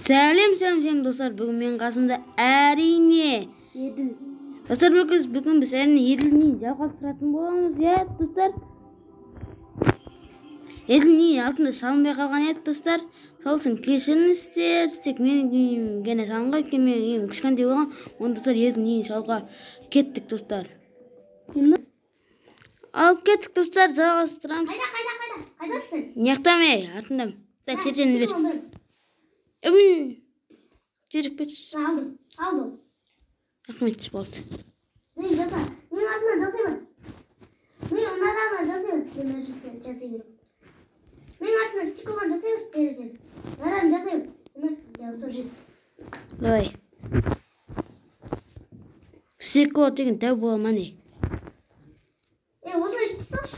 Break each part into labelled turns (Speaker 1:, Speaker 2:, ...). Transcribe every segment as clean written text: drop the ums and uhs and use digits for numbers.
Speaker 1: Сәлем достар, бүгін мен қасымда әрине Еділ. Достар, бүгін біз әрине Еділні жалғастыратын боламыз, достар. Еділні алтында салынбай қалған еді, достар. Сол үшін кешіріңіздер, тек менің үйім гене салынған екен, менің үйім кішкентай болған. Оны достар Еділні салуға кеттік, достар. Алып кеттік, достар, жалғастырамыз.
Speaker 2: Қайдасың?
Speaker 1: Неқтаме, артындам. Да, черчені бер. Ömün çocuk bir.
Speaker 2: Aldım.
Speaker 1: Rahmet olsun.
Speaker 2: Ne yazar? Ne yazar? Yazayım. Ne onlara yazayım. Yazayım. Ne yazar? Sticker yazayım. Nereden yazayım? Ne yazayım?
Speaker 1: Давай. Sticker деген дәу бола ма не?
Speaker 2: Осылай істейсіз?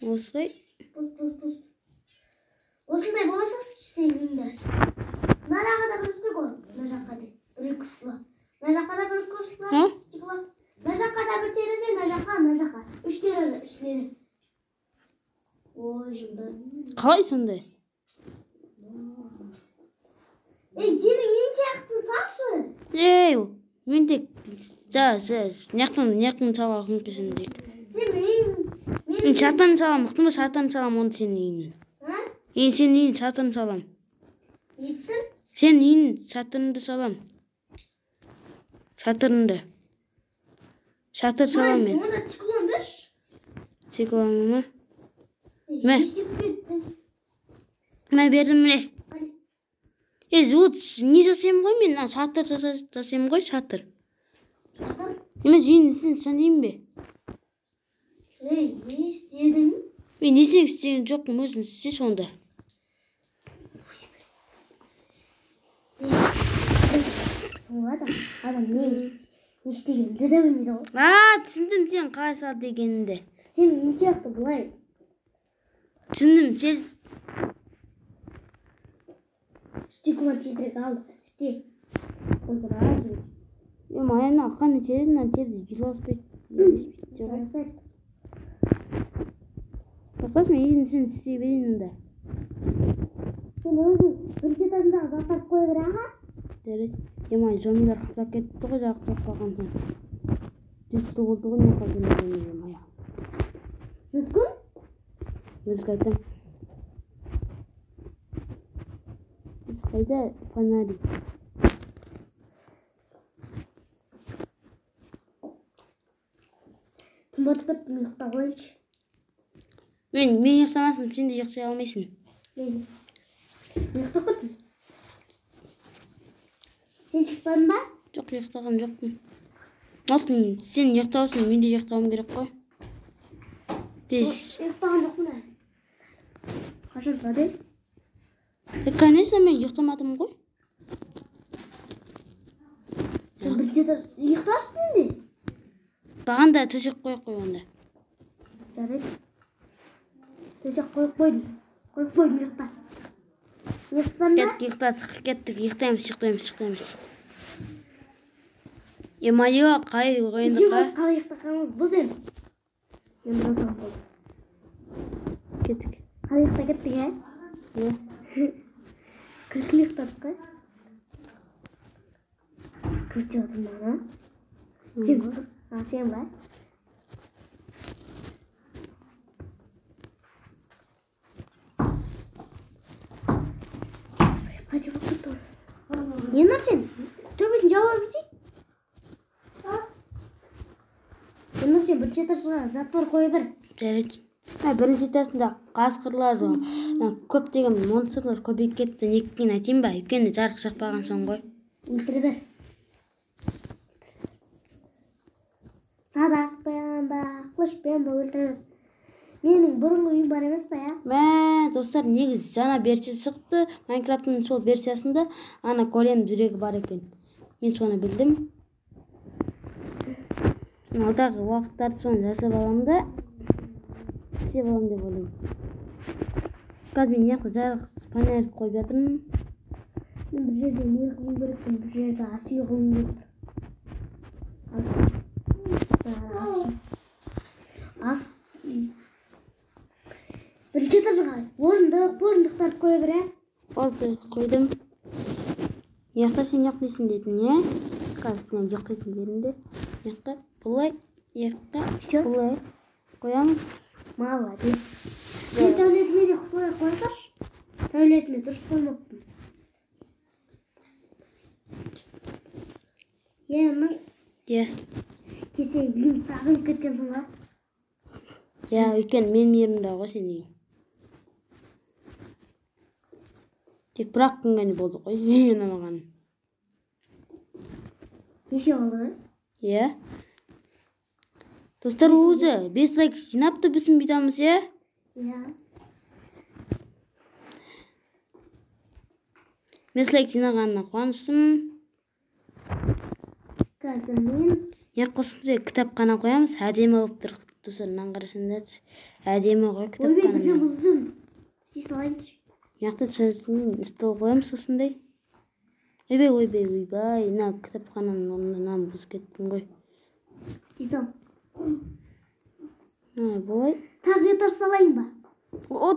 Speaker 1: Осылай.
Speaker 2: Бос. Осындай боласыз сенімді. Мына жаққа да бір үсті ғой. Мына жаққа да бір екі үстілі. Мына жаққа да бір екі үстілі. Мына жаққа да бір терезе, мына жаққа. Үш терезе үстілері. Ой, жылды.
Speaker 1: Қалай сондай?
Speaker 2: Сенің ең сияқты сапшы.
Speaker 1: Мен тек няқтан салға құн кесім дейік. Мен шаттан салам, мұқтым ба шаттан салам оны сенің үйінен. Сен үйін шатырын салам.
Speaker 2: Етсін?
Speaker 1: Сен үйін шатырынды салам. Шатырынды. Шатыр салам мен.
Speaker 2: Онда стеклон берш.
Speaker 1: Стеклон ма? Мә. Мә бердім міне. Вот не жасайым ғой мен, шатыр жасайым ғой, шатыр.
Speaker 2: Шатыр?
Speaker 1: Емес үйін сен санайым бе?
Speaker 2: Не істедің?
Speaker 1: Мен несіне істеген жоқпын, өзің істе сонда.
Speaker 2: Адам не істегенді де білмейді ғой.
Speaker 1: Түсіндім сен қалай сал дегенді.
Speaker 2: Сен не сияқты бұлай?
Speaker 1: Түсіндім, сен...
Speaker 2: Стеклон тезірек алды, істе.
Speaker 1: Майына аққаны черезін, черезі жыласпайды. Тоқтас, мен езін сен істей берейін онда.
Speaker 2: Сен өзің бірінші этажындағы заттарды қойып бер, аға?
Speaker 1: Дәрет. Емай, жомилар қыртап кетті ғой, жақтап қалған сон. 100 болды ғой, не қалдың емай.
Speaker 2: 100 күн?
Speaker 1: Өзгі айтам. Біз қайда фонари?
Speaker 2: Кім батып кеттің, ұйықта қойыншы.
Speaker 1: Мен ұйықтамасын, сен де ұйықтай алмайсың.
Speaker 2: Ұйықтап кеттің? Сен шықпадың ба?
Speaker 1: Жоқ, ұйықтаған жоқпын. Алтын, сен ұйықтаусың, мен де ұйықтауым керек қой.
Speaker 2: Ұйықтаған жоқпын ә? Қашан сұрады?
Speaker 1: Конечно, мен ұйықтамадым ғой.
Speaker 2: Сен бірде ұйықташы сенде?
Speaker 1: Бағанда төсек қойып қой онда.
Speaker 2: Жарайды. Төсек қойып қойдым. Ұйықта. Ұйықтан ба?
Speaker 1: Кеттік, ұйықтаймыз. Емайо, қалай ойынды қа?
Speaker 2: Қалай ұйықтағаныңыз бұз енді. Мен бір осыған қойдым.
Speaker 1: Кеттік.
Speaker 2: Қалай ұйықта кеттік, ә? Күрсін ұйықтадық қой? Күрсін отырмын, ә? Сен ба? Hadi bakalım. Yener sen. Töbesini cevap edecek. Yener sen bir çetarsa zatlar koyup bir.
Speaker 1: Жарайды. Бірінші этажында қасқырлар көп деген монстрлар көбейіп кетті. Не екенін айтайын ба? Өйткені жарық жақпаған соң ғой.
Speaker 2: Өлтіріп бер. Садақпен ба, қылышпен ба өлтіріп. Менің бұрынғы үйім бар емес па, я?
Speaker 1: Достар, негіз жаңа версия шықты. Майнкрафттың сол версиясында ана голем жүрегі бар екен. Мен соны білдім. Алдағы уақыттарды соны жасап аламын да. Істеп аламын деп ойлаймын. Қазір мен неқы жарық фонарь қойып жатырмын.
Speaker 2: Мен бір жерде не қылым керекпін, бір жерде ас үй қылым керек. Ас. Бірінші этажға орындықтарды қойып бер, ә?
Speaker 1: Oldu, koydum. Яқта сен жоқ дейсің дедің, иә? Қазір сен жоқ дейтін жерінде. Яққа, бұлай, яққа, бұлай. Қоямыз.
Speaker 2: Молодец. Сен тәулетіне де қойсаш. Тәулетіне дұрыс қоймаппын. Мұның кесе үйін сағынып кеткенсің ба?
Speaker 1: Өйткені менің ерімде ғой сен үйің. Тек бір-ақ күн ғана болды ғой, ұнамаған.
Speaker 2: Неше болды?
Speaker 1: Достар, өзі 5 лайк жинапты біздің видеомыз, Мен лайк жинағанына қуаныштымын.
Speaker 2: Қазір мен
Speaker 1: Қосында кітапхана қоямыз, әдемі болып тұр. Достарынан қарасаңдар, әдемі ғой кітапхана.
Speaker 2: Ойбай, бұзым. Істей салайыншы.
Speaker 1: Стол қоямыз осындай. Ойбай. Кітапхананың орнынан бұзып кеттім ғой.
Speaker 2: Істей сал.
Speaker 1: Бұлай.
Speaker 2: Тағы етар салайын ба?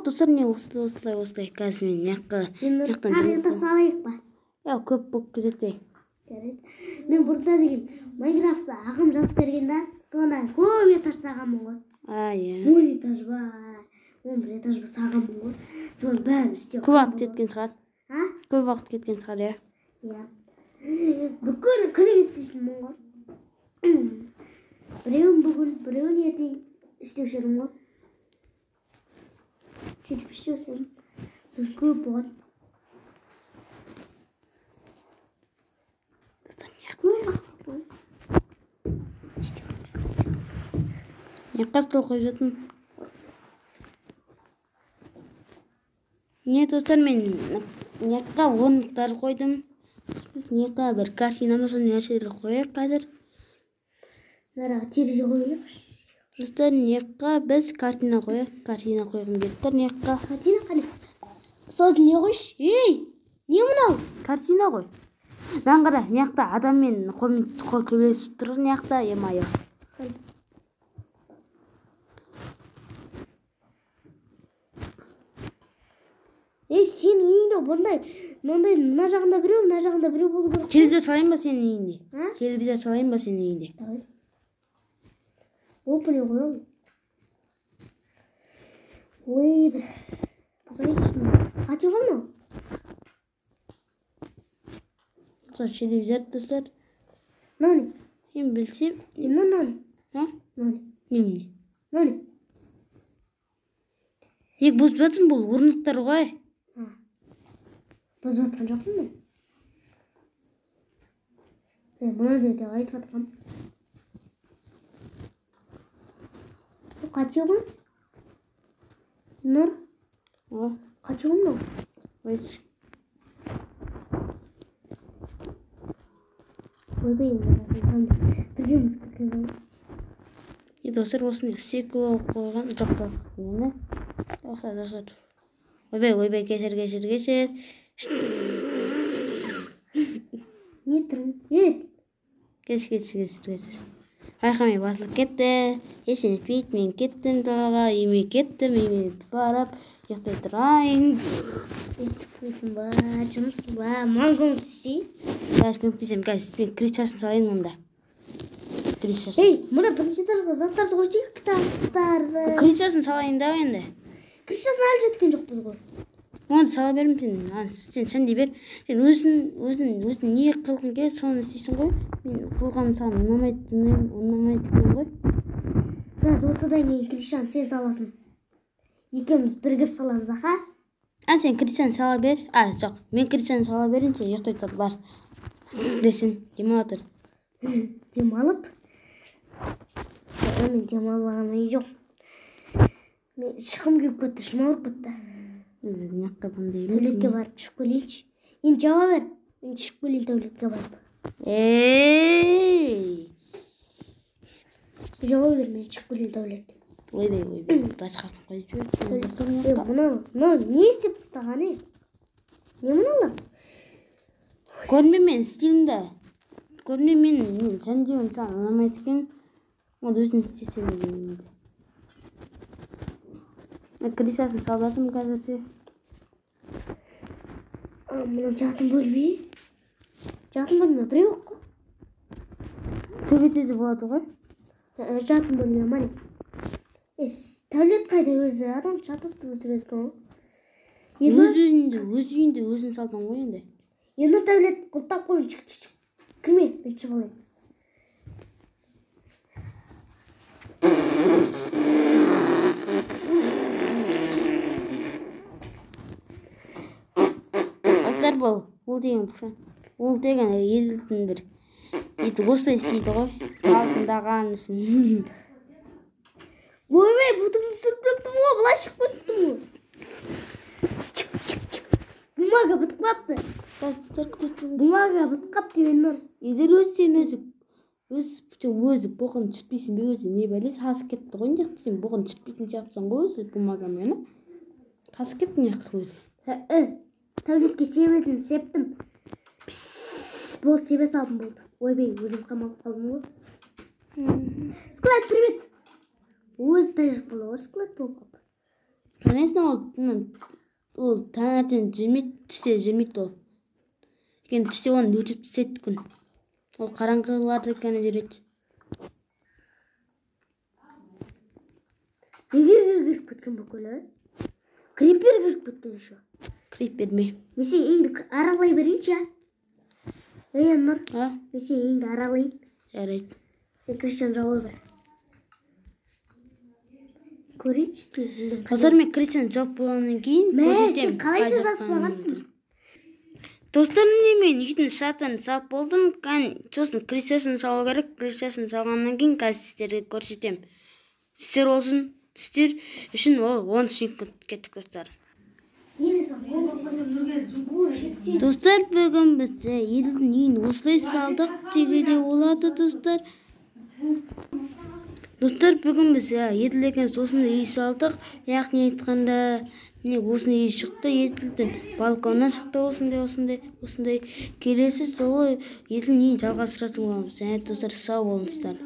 Speaker 1: Достар, не осылай. Қазір мен
Speaker 2: тағы етар салайық ба?
Speaker 1: Көп болып кетеді.
Speaker 2: Мен бұрында деген Майнкрафтта ағым жазып берген да, соған көп этаж сағамын ғой. 10 этаж ба, 11 этаж ба сағамын ғой. Соның бәрін істеп.
Speaker 1: Көп уақыт кеткен шығар. Көп уақыт кеткен шығар,
Speaker 2: Бүкіл күні істейтінмін ғой. Біреуін бүгін, біреуін ертең істеуші едім ғой. Сөйтіп істеусем, сосын көп болған.
Speaker 1: Яққа стол қойып жатырмын. Достар, мен яққа орындықтар қойдым. Біз яққа бір картина ма сондай нәрселер қояйық қазір.
Speaker 2: Нараға терезе қойып.
Speaker 1: Достар, яққа біз картина қояйық. Картина қойғым келіп тұр яққа.
Speaker 2: Картина қане? Сосын не қойш? Не мынау?
Speaker 1: Картина қой. Мен қара, яқта адам мен қол көбелесіп тұр яқта, емайы.
Speaker 2: Сен үйіңде бұндай, мына жағында біреу болу керек.
Speaker 1: Телевизор салайын ба сенің үйінде? Телевизор салайын ба сенің үйінде?
Speaker 2: Давай. Опыне қойалым. Ой, бір. Бұзайын. Қачы ғана?
Speaker 1: Телевизор, достар.
Speaker 2: Нани?
Speaker 1: Мен білсем.
Speaker 2: Нани?
Speaker 1: Нани?
Speaker 2: Нани?
Speaker 1: Бұзып жатсың, бұл орындықтар ғой.
Speaker 2: Бұзып жатқан жоқпын мен. Бұны деді айтып жатқам. Қачы ғой? Нұр? Қачы ғой мұн?
Speaker 1: Ойсы. Достар, осыны стекло қойған жоқта. Ойбай, кешір.
Speaker 2: Не тұрың?
Speaker 1: Кешір. Айқамай басылып кетті. Ешен етпейді, мен кеттім далаға, үйме кеттім, үйме барып, ұйықтай тұрайын.
Speaker 2: Етіп ба, жұмысы ба, маған көмектесейін?
Speaker 1: Көмектесем, мен крышасын салайын мұнда.
Speaker 2: Мұна бірінші этажға заттарды қойсайық, кітаптарды.
Speaker 1: Крышасын салайын да енді.
Speaker 2: Крышасын әлі жеткен жоқпыз ғой.
Speaker 1: Оны сала берім сен де бер. Сен өзің не қылғың келеді, соны істейсің ғой. Мен қылғаным саған ұнамайды ғой.
Speaker 2: Ортадан кейін крышаны сен саласың. Екеуміз бірігіп саламыз, аха?
Speaker 1: Сен крышаны сала бер. Жоқ, мен крышаны сала берейін, сен ұйықтай тұр, бар. Десін, демалып тұр.
Speaker 2: Демалып? Мен демалғаным жоқ. Мен шығым келіп кетті, шымауырып кетті. Тәулетке барып шығып келейінші. Енді жауа бер. Мен шығып келейін тәулетке барып. Жауа бер, мен шығып келейін тәулетке.
Speaker 1: Ойбай, басқасын қойып жібер.
Speaker 2: Мұнау не істеп тұстаған, Не мұналар?
Speaker 1: Көрме мен стилімді. Көрме мен сәндеуім саған ұнамайды екен. Ол өзін істесем деймін. Крышасын салып жатырмын қазірше.
Speaker 2: Мұны жатын бөлме? Жатын бөлме біреу қой.
Speaker 1: Төбеде де болады ғой.
Speaker 2: Жатын бөлме мане. Тәулет қайда өзі? Адам чатасты өлтіреді ғой.
Speaker 1: Өз үйінде өзін салдың ғой енді.
Speaker 2: Енді тәулет құлттап қойын чық. Кірме, мен шығып алайын.
Speaker 1: Достар ол деген елдің бір осылай істейді ғой. Алтындаған үшін.
Speaker 2: Ойбай, бұтымды сүртпеппін ғой, былай шығып кеттім ғой. Бумага бітіп қапты. Бумага бітіп қапты менің.
Speaker 1: Еділ өзі бұғын сүртпейсің бе өзі? Не бәле, сасып кетті ғой не сен бұғын сүртпейтін сияқтысың ғой өзі бумагамен. Сасып кетті не өзі.
Speaker 2: Тәулетке себетін септім. Болды, себе салдым болды. Ойбай, өзім қамалып қалдым ғой. Склад, привет. Өзі тайжық болды ғой, склад болып қалды.
Speaker 1: Конечно, ол таңертең жүрмейді, түсте жүрмейді ол. Екен түсте оны өтіп түседі күн. Ол қараңғыларды кәне жүреді.
Speaker 2: Неге кіріп кеткен бүкілі? Крипер кіріп кеткен еще.
Speaker 1: Крипер ме?
Speaker 2: Месе еңді аралай берейінші, а? Нұр,
Speaker 1: А?
Speaker 2: месе еңді аралайын.
Speaker 1: Жарайды.
Speaker 2: Сен Кристиан жауы бір. Көрейінші сен.
Speaker 1: Достар, мен Кристиан жауып болғаннан кейін
Speaker 2: көрсетемін. Қалайша жазбағансың?
Speaker 1: Достар, мен үйдің шатын салып болдым. Сосын Кристиан салу керек. Кристиан салғаннан кейін қазір сіздерге көрсетемін. Сіздер олсын, сіздер үшін ол 10 секунд кеттік достар. Достар, бүгін біз елдің үйін осылай салдық дегеде болады достар. Достар, бүгін біз еділеген осындай үй салдық. Яғни айтқанда осындай үй шықты еділдің балконнан шықты осындай келесі жолы еділдің үйін жалғастыратын боламыз. Және достар, сау болыңыздар.